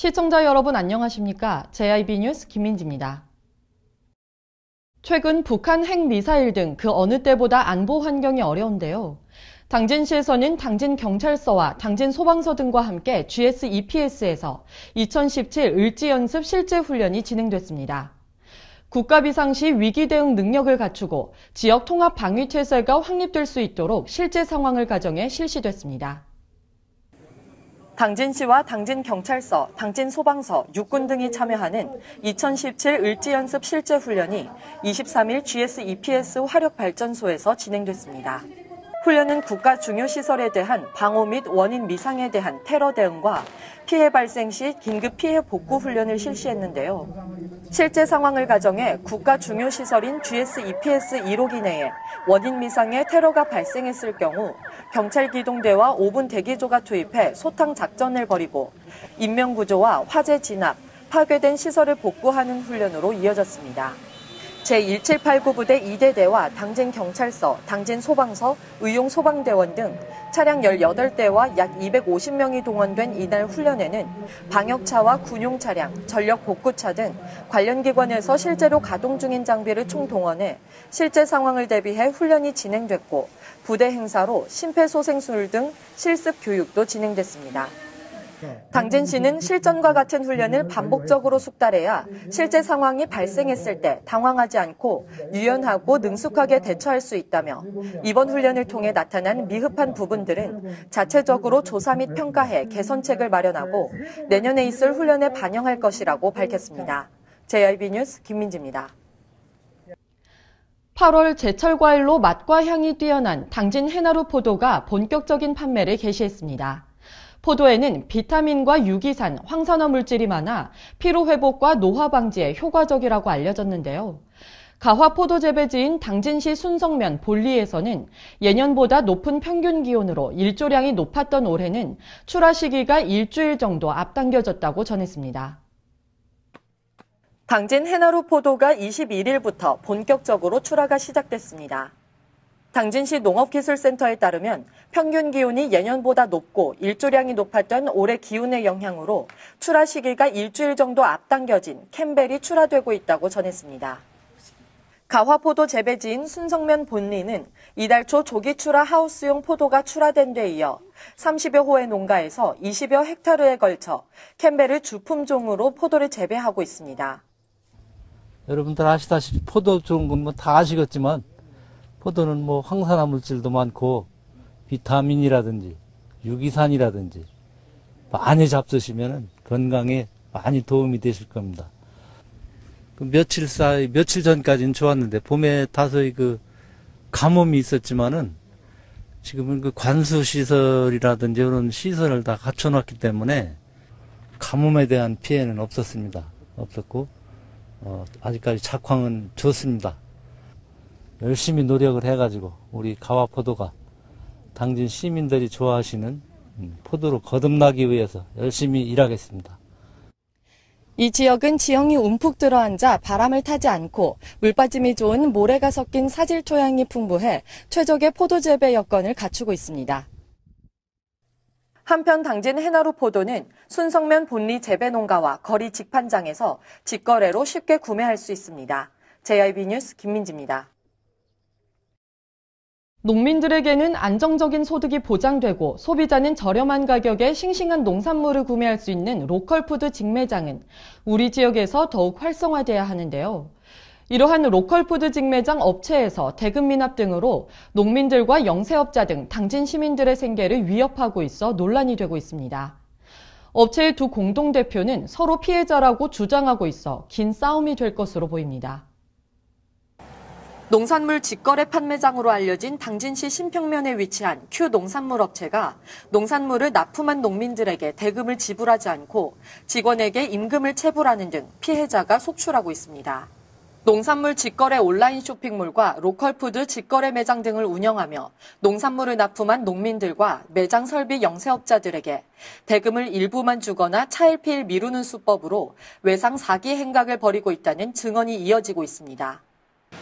시청자 여러분 안녕하십니까? JIB 뉴스 김민지입니다. 최근 북한 핵미사일 등 그 어느 때보다 안보 환경이 어려운데요. 당진시에서는 당진경찰서와 당진소방서 등과 함께 GS-EPS에서 2017 을지연습 실제훈련이 진행됐습니다. 국가 비상시 위기 대응 능력을 갖추고 지역 통합 방위 체제가 확립될 수 있도록 실제 상황을 가정해 실시됐습니다. 당진시와 당진경찰서, 당진소방서, 육군 등이 참여하는 2017 을지연습 실제훈련이 23일 GS-EPS 화력발전소에서 진행됐습니다. 훈련은 국가 중요 시설에 대한 방호 및 원인 미상에 대한 테러 대응과 피해 발생 시 긴급 피해 복구 훈련을 실시했는데요. 실제 상황을 가정해 국가 중요 시설인 GS-EPS 1호기 내에 원인 미상의 테러가 발생했을 경우 경찰 기동대와 5분 대기조가 투입해 소탕 작전을 벌이고 인명구조와 화재 진압, 파괴된 시설을 복구하는 훈련으로 이어졌습니다. 제1789부대 2대대와 당진경찰서, 당진소방서, 의용소방대원 등 차량 18대와 약 250명이 동원된 이날 훈련에는 방역차와 군용차량, 전력복구차 등 관련 기관에서 실제로 가동 중인 장비를 총동원해 실제 상황을 대비해 훈련이 진행됐고 부대 행사로 심폐소생술 등 실습 교육도 진행됐습니다. 당진시는 실전과 같은 훈련을 반복적으로 숙달해야 실제 상황이 발생했을 때 당황하지 않고 유연하고 능숙하게 대처할 수 있다며 이번 훈련을 통해 나타난 미흡한 부분들은 자체적으로 조사 및 평가해 개선책을 마련하고 내년에 있을 훈련에 반영할 것이라고 밝혔습니다. JIB 뉴스 김민지입니다. 8월 제철 과일로 맛과 향이 뛰어난 당진 해나루 포도가 본격적인 판매를 개시했습니다. 포도에는 비타민과 유기산, 황산화 물질이 많아 피로 회복과 노화 방지에 효과적이라고 알려졌는데요. 가화 포도 재배지인 당진시 순성면 본리에서는 예년보다 높은 평균 기온으로 일조량이 높았던 올해는 출하 시기가 일주일 정도 앞당겨졌다고 전했습니다. 당진 해나루 포도가 21일부터 본격적으로 출하가 시작됐습니다. 당진시 농업기술센터에 따르면 평균 기온이 예년보다 높고 일조량이 높았던 올해 기온의 영향으로 출하 시기가 일주일 정도 앞당겨진 캠벨이 출하되고 있다고 전했습니다. 가화포도 재배지인 순성면 본리는 이달 초 조기 출하 하우스용 포도가 출하된 데 이어 30여 호의 농가에서 20여 헥타르에 걸쳐 캠벨을 주품종으로 포도를 재배하고 있습니다. 여러분들 아시다시피 포도 좋은 건 뭐 다 아시겠지만 포도는 뭐 황산화 물질도 많고 비타민이라든지 유기산이라든지 많이 잡수시면 건강에 많이 도움이 되실 겁니다. 며칠 전까지는 좋았는데 봄에 다소의 가뭄이 있었지만은 지금은 관수 시설이라든지 이런 시설을 다 갖춰놨기 때문에 가뭄에 대한 피해는 없었고 아직까지 작황은 좋습니다. 열심히 노력을 해가지고 우리 가화포도가 당진 시민들이 좋아하시는 포도로 거듭나기 위해서 열심히 일하겠습니다. 이 지역은 지형이 움푹 들어앉아 바람을 타지 않고 물빠짐이 좋은 모래가 섞인 사질 토양이 풍부해 최적의 포도 재배 여건을 갖추고 있습니다. 한편 당진 해나루 포도는 순성면 본리 재배농가와 거리 직판장에서 직거래로 쉽게 구매할 수 있습니다. JIB 뉴스 김민지입니다. 농민들에게는 안정적인 소득이 보장되고 소비자는 저렴한 가격에 싱싱한 농산물을 구매할 수 있는 로컬푸드 직매장은 우리 지역에서 더욱 활성화돼야 하는데요. 이러한 로컬푸드 직매장 업체에서 대금 미납 등으로 농민들과 영세업자 등 당진 시민들의 생계를 위협하고 있어 논란이 되고 있습니다. 업체의 두 공동대표는 서로 피해자라고 주장하고 있어 긴 싸움이 될 것으로 보입니다. 농산물 직거래 판매장으로 알려진 당진시 신평면에 위치한 큐 농산물 업체가 농산물을 납품한 농민들에게 대금을 지불하지 않고 직원에게 임금을 체불하는 등 피해자가 속출하고 있습니다. 농산물 직거래 온라인 쇼핑몰과 로컬푸드 직거래 매장 등을 운영하며 농산물을 납품한 농민들과 매장 설비 영세업자들에게 대금을 일부만 주거나 차일피일 미루는 수법으로 외상 사기 행각을 벌이고 있다는 증언이 이어지고 있습니다.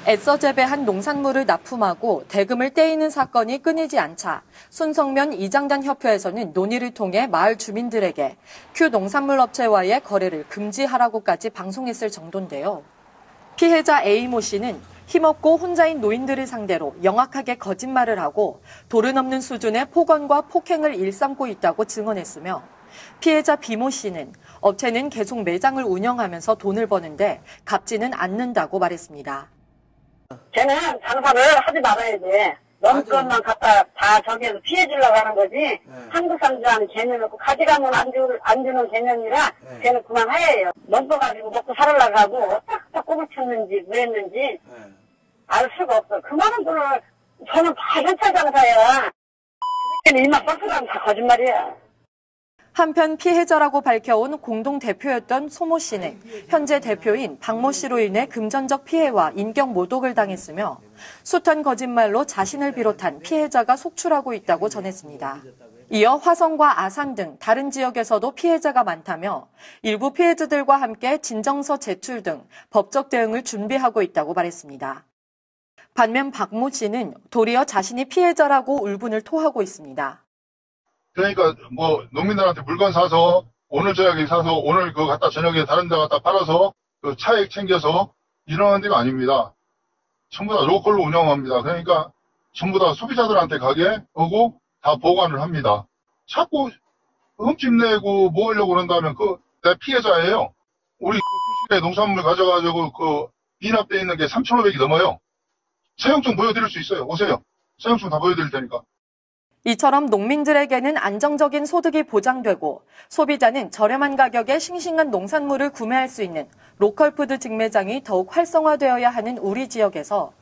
애써 재배한 농산물을 납품하고 대금을 떼이는 사건이 끊이지 않자 손성면 이장단 협회에서는 논의를 통해 마을 주민들에게 큐 농산물업체와의 거래를 금지하라고까지 방송했을 정도인데요. 피해자 A모 씨는 힘없고 혼자인 노인들을 상대로 영악하게 거짓말을 하고 도를 넘는 수준의 폭언과 폭행을 일삼고 있다고 증언했으며 피해자 B모 씨는 업체는 계속 매장을 운영하면서 돈을 버는데 갚지는 않는다고 말했습니다. 쟤는 장사를 하지 말아야지. 넌 것만 갖다 다 저기에서 피해주려고 하는 거지. 한국 사람들한테 개념 없고 가져가면 안 주는 개념이라 걔는 그만해요. 넘겨가지고 먹고 살으려고 하고 어떻게 꼬을 쳤는지 뭐 했는지 알 수가 없어. 그 많은 돈을 저는 다 현찰 장사야. 입만 뻗어가면 다 거짓말이야. 한편 피해자라고 밝혀온 공동대표였던 소모 씨는 현재 대표인 박모 씨로 인해 금전적 피해와 인격 모독을 당했으며 숱한 거짓말로 자신을 비롯한 피해자가 속출하고 있다고 전했습니다. 이어 화성과 아산 등 다른 지역에서도 피해자가 많다며 일부 피해자들과 함께 진정서 제출 등 법적 대응을 준비하고 있다고 말했습니다. 반면 박모 씨는 도리어 자신이 피해자라고 울분을 토하고 있습니다. 그러니까 뭐 농민들한테 물건 사서 오늘 저녁에 사서 오늘 그거 갖다 저녁에 다른 데 갖다 팔아서 그 차액 챙겨서 일어나는 데가 아닙니다. 전부 다 로컬로 운영합니다. 그러니까 전부 다 소비자들한테 가게 오고 다 보관을 합니다. 자꾸 흠집내고 뭐 하려고 그런다면 내 피해자예요. 우리 그 농산물 가져가지고 그 미납돼 있는 게 3,500이 넘어요. 사용증 보여드릴 수 있어요. 오세요. 사용증 다 보여드릴 테니까. 이처럼 농민들에게는 안정적인 소득이 보장되고 소비자는 저렴한 가격에 싱싱한 농산물을 구매할 수 있는 로컬푸드 직매장이 더욱 활성화되어야 하는 우리 지역에서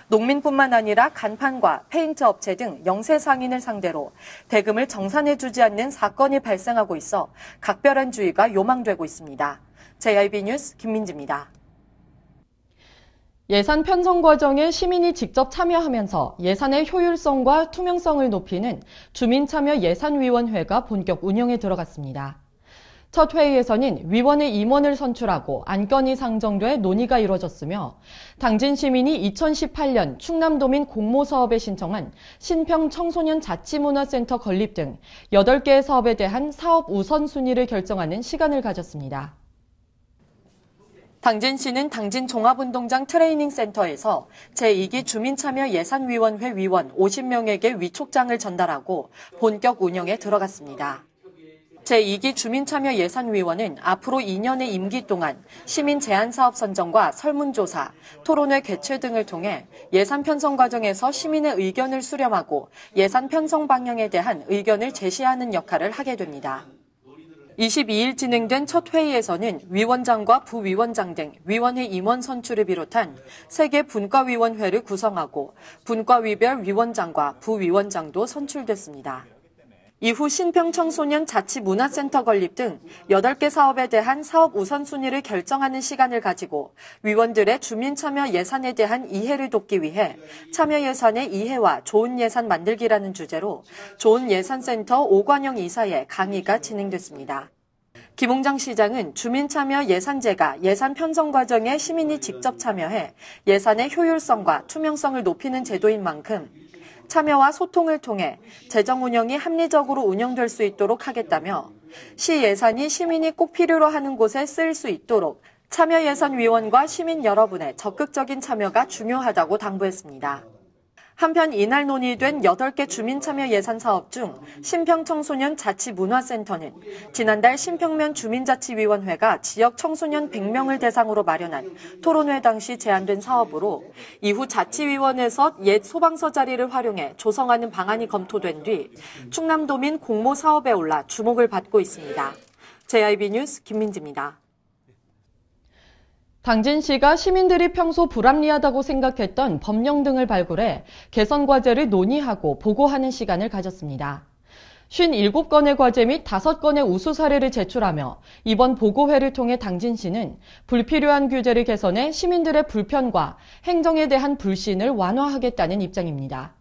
농민뿐만 아니라 간판과 페인트 업체 등 영세 상인을 상대로 대금을 정산해주지 않는 사건이 발생하고 있어 각별한 주의가 요망되고 있습니다. JIB 뉴스 김민지입니다. 예산 편성 과정에 시민이 직접 참여하면서 예산의 효율성과 투명성을 높이는 주민참여예산위원회가 본격 운영에 들어갔습니다. 첫 회의에서는 위원회 임원을 선출하고 안건이 상정돼 논의가 이뤄졌으며 당진 시민이 2018년 충남도민 공모사업에 신청한 신평 청소년 자치문화센터 건립 등 8개의 사업에 대한 사업 우선순위를 결정하는 시간을 가졌습니다. 당진시는 당진 종합운동장 트레이닝센터에서 제2기 주민참여예산위원회 위원 50명에게 위촉장을 전달하고 본격 운영에 들어갔습니다. 제2기 주민참여예산위원은 앞으로 2년의 임기 동안 시민 제안사업 선정과 설문조사, 토론회 개최 등을 통해 예산 편성 과정에서 시민의 의견을 수렴하고 예산 편성 방향에 대한 의견을 제시하는 역할을 하게 됩니다. 22일 진행된 첫 회의에서는 위원장과 부위원장 등 위원회 임원 선출을 비롯한 3개 분과위원회를 구성하고 분과위별 위원장과 부위원장도 선출됐습니다. 이후 신평청소년 자치문화센터 건립 등 8개 사업에 대한 사업 우선순위를 결정하는 시간을 가지고 위원들의 주민참여 예산에 대한 이해를 돕기 위해 참여 예산의 이해와 좋은 예산 만들기라는 주제로 좋은 예산센터 오관영 이사의 강의가 진행됐습니다. 김홍장 시장은 주민참여 예산제가 예산 편성 과정에 시민이 직접 참여해 예산의 효율성과 투명성을 높이는 제도인 만큼 참여와 소통을 통해 재정 운영이 합리적으로 운영될 수 있도록 하겠다며 시 예산이 시민이 꼭 필요로 하는 곳에 쓰일 수 있도록 참여예산위원과 시민 여러분의 적극적인 참여가 중요하다고 당부했습니다. 한편 이날 논의된 8개 주민참여 예산 사업 중 신평청소년 자치문화센터는 지난달 신평면 주민자치위원회가 지역 청소년 100명을 대상으로 마련한 토론회 당시 제안된 사업으로 이후 자치위원회에서 옛 소방서 자리를 활용해 조성하는 방안이 검토된 뒤 충남도민 공모 사업에 올라 주목을 받고 있습니다. JIB 뉴스 김민지입니다. 당진시가 시민들이 평소 불합리하다고 생각했던 법령 등을 발굴해 개선 과제를 논의하고 보고하는 시간을 가졌습니다. 57건의 과제 및 5건의 우수 사례를 제출하며 이번 보고회를 통해 당진시는 불필요한 규제를 개선해 시민들의 불편과 행정에 대한 불신을 완화하겠다는 입장입니다.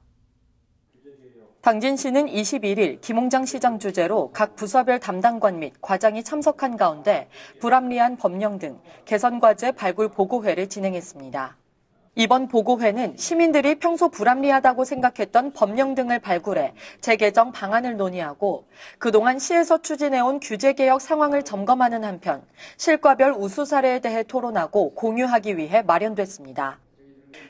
당진시는 21일 김홍장 시장 주재로 각 부서별 담당관 및 과장이 참석한 가운데 불합리한 법령 등 개선 과제 발굴 보고회를 진행했습니다. 이번 보고회는 시민들이 평소 불합리하다고 생각했던 법령 등을 발굴해 재개정 방안을 논의하고 그동안 시에서 추진해온 규제개혁 상황을 점검하는 한편 실과별 우수 사례에 대해 토론하고 공유하기 위해 마련됐습니다.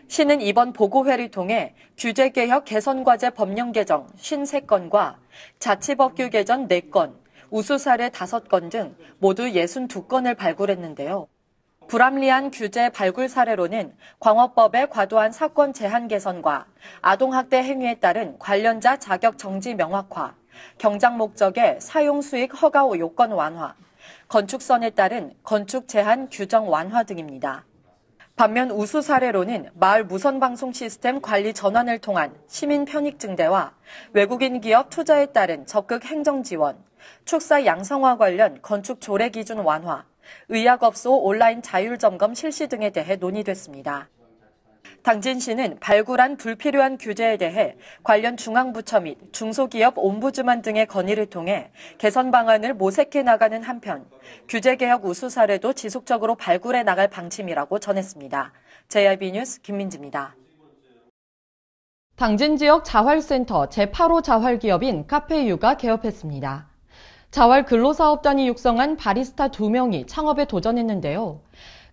시는 이번 보고회를 통해 규제개혁 개선과제 법령 개정 53건과 자치법규 개정 4건, 우수 사례 5건 등 모두 62건을 발굴했는데요. 불합리한 규제 발굴 사례로는 광업법의 과도한 사건 제한 개선과 아동학대 행위에 따른 관련자 자격 정지 명확화, 경작 목적의 사용 수익 허가 요건 완화, 건축선에 따른 건축 제한 규정 완화 등입니다. 반면 우수 사례로는 마을 무선방송 시스템 관리 전환을 통한 시민 편익 증대와 외국인 기업 투자에 따른 적극 행정 지원, 축사 양성화 관련 건축 조례 기준 완화, 의약업소 온라인 자율점검 실시 등에 대해 논의됐습니다. 당진시는 발굴한 불필요한 규제에 대해 관련 중앙부처 및 중소기업 옴부즈만 등의 건의를 통해 개선 방안을 모색해 나가는 한편 규제개혁 우수 사례도 지속적으로 발굴해 나갈 방침이라고 전했습니다. JRB 뉴스 김민지입니다. 당진 지역 자활센터 제8호 자활기업인 카페유가 개업했습니다. 자활 근로사업단이 육성한 바리스타 2명이 창업에 도전했는데요.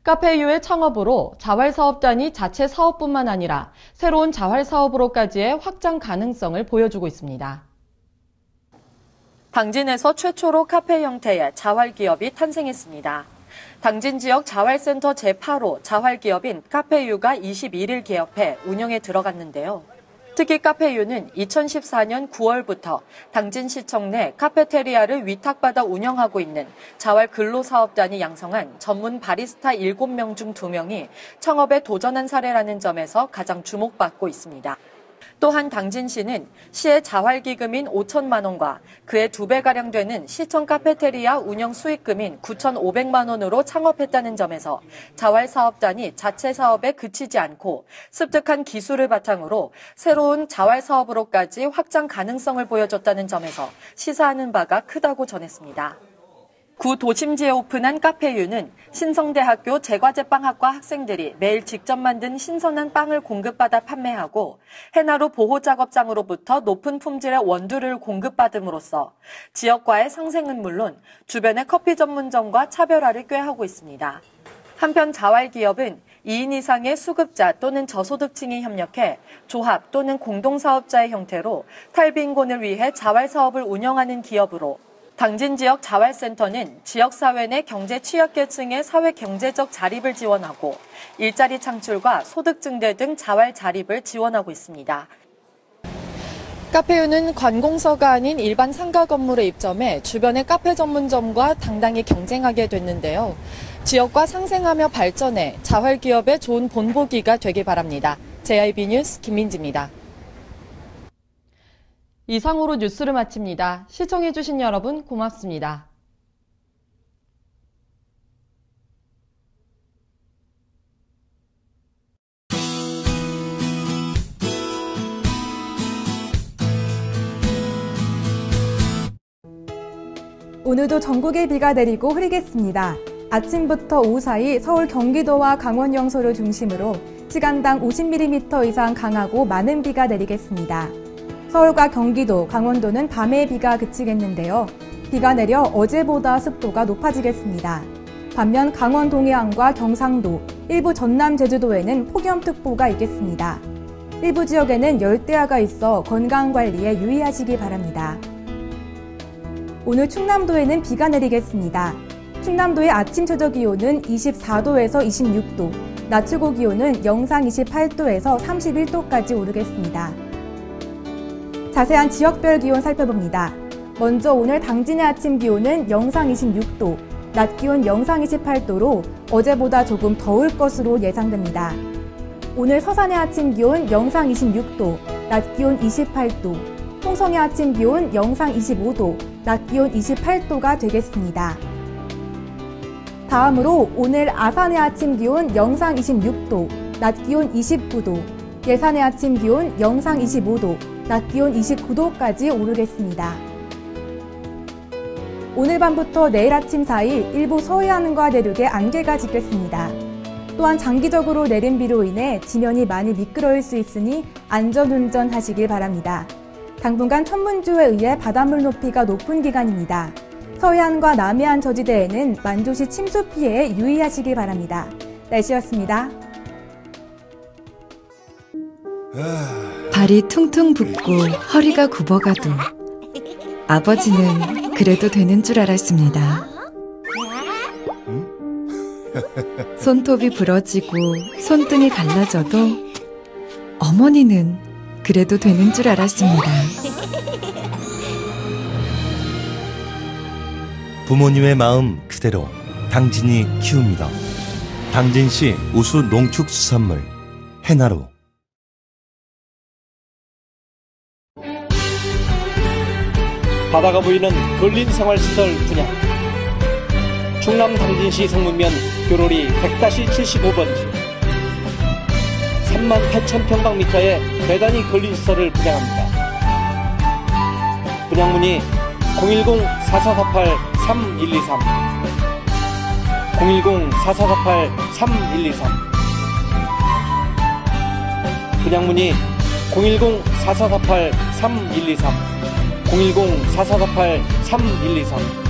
카페유의 창업으로 자활사업단이 자체 사업뿐만 아니라 새로운 자활사업으로까지의 확장 가능성을 보여주고 있습니다. 당진에서 최초로 카페 형태의 자활기업이 탄생했습니다. 당진 지역 자활센터 제8호 자활기업인 카페유가 21일 개업해 운영에 들어갔는데요. 특히 카페유는 2014년 9월부터 당진시청 내 카페테리아를 위탁받아 운영하고 있는 자활 근로사업단이 양성한 전문 바리스타 7명 중 2명이 창업에 도전한 사례라는 점에서 가장 주목받고 있습니다. 또한 당진시는 시의 자활기금인 5천만 원과 그의 2배가량 되는 시청 카페테리아 운영 수익금인 9,500만 원으로 창업했다는 점에서 자활사업단이 자체 사업에 그치지 않고 습득한 기술을 바탕으로 새로운 자활사업으로까지 확장 가능성을 보여줬다는 점에서 시사하는 바가 크다고 전했습니다. 구 도심지에 오픈한 카페유는 신성대학교 제과제빵학과 학생들이 매일 직접 만든 신선한 빵을 공급받아 판매하고 해나루 보호작업장으로부터 높은 품질의 원두를 공급받음으로써 지역과의 상생은 물론 주변의 커피 전문점과 차별화를 꾀하고 있습니다. 한편 자활기업은 2인 이상의 수급자 또는 저소득층이 협력해 조합 또는 공동사업자의 형태로 탈빈곤을 위해 자활사업을 운영하는 기업으로 당진 지역 자활센터는 지역사회 내 경제 취약계층의 사회 경제적 자립을 지원하고 일자리 창출과 소득 증대 등 자활 자립을 지원하고 있습니다. 카페유는 관공서가 아닌 일반 상가 건물에 입점해 주변의 카페 전문점과 당당히 경쟁하게 됐는데요. 지역과 상생하며 발전해 자활기업의 좋은 본보기가 되길 바랍니다. JRB 뉴스 김민지입니다. 이상으로 뉴스를 마칩니다. 시청해주신 여러분 고맙습니다. 오늘도 전국에 비가 내리고 흐리겠습니다. 아침부터 오후 사이 서울, 경기도와 강원 영서를 중심으로 시간당 50mm 이상 강하고 많은 비가 내리겠습니다. 서울과 경기도, 강원도는 밤에 비가 그치겠는데요. 비가 내려 어제보다 습도가 높아지겠습니다. 반면 강원 동해안과 경상도, 일부 전남 제주도에는 폭염특보가 있겠습니다. 일부 지역에는 열대야가 있어 건강관리에 유의하시기 바랍니다. 오늘 충남도에는 비가 내리겠습니다. 충남도의 아침 최저 기온은 24도에서 26도, 낮 최고 기온은 영상 28도에서 31도까지 오르겠습니다. 자세한 지역별 기온 살펴봅니다. 먼저 오늘 당진의 아침 기온은 영상 26도, 낮 기온 영상 28도로 어제보다 조금 더울 것으로 예상됩니다. 오늘 서산의 아침 기온 영상 26도, 낮 기온 28도, 홍성의 아침 기온 영상 25도, 낮 기온 28도가 되겠습니다. 다음으로 오늘 아산의 아침 기온 영상 26도, 낮 기온 29도, 예산의 아침 기온 영상 25도, 낮 기온 29도까지 오르겠습니다. 오늘 밤부터 내일 아침 사이 일부 서해안과 내륙에 안개가 짙겠습니다. 또한 장기적으로 내린 비로 인해 지면이 많이 미끄러울 수 있으니 안전운전 하시길 바랍니다. 당분간 천문조에 의해 바닷물 높이가 높은 기간입니다. 서해안과 남해안 저지대에는 만조시 침수 피해에 유의하시길 바랍니다. 날씨였습니다. 발이 퉁퉁 붓고 허리가 굽어가도 아버지는 그래도 되는 줄 알았습니다. 손톱이 부러지고 손등이 갈라져도 어머니는 그래도 되는 줄 알았습니다. 부모님의 마음 그대로 당진이 키웁니다. 당진시 우수 농축수산물 해나루. 바다가 보이는 근린 생활시설 분양. 충남 당진시 성문면 교로리 100-75번지 38,000평방미터의 대단위 근린시설을 분양합니다. 분양문의 010-4448-3123 010-4448-3123 분양문의 010-4448-3123 010-4448-3123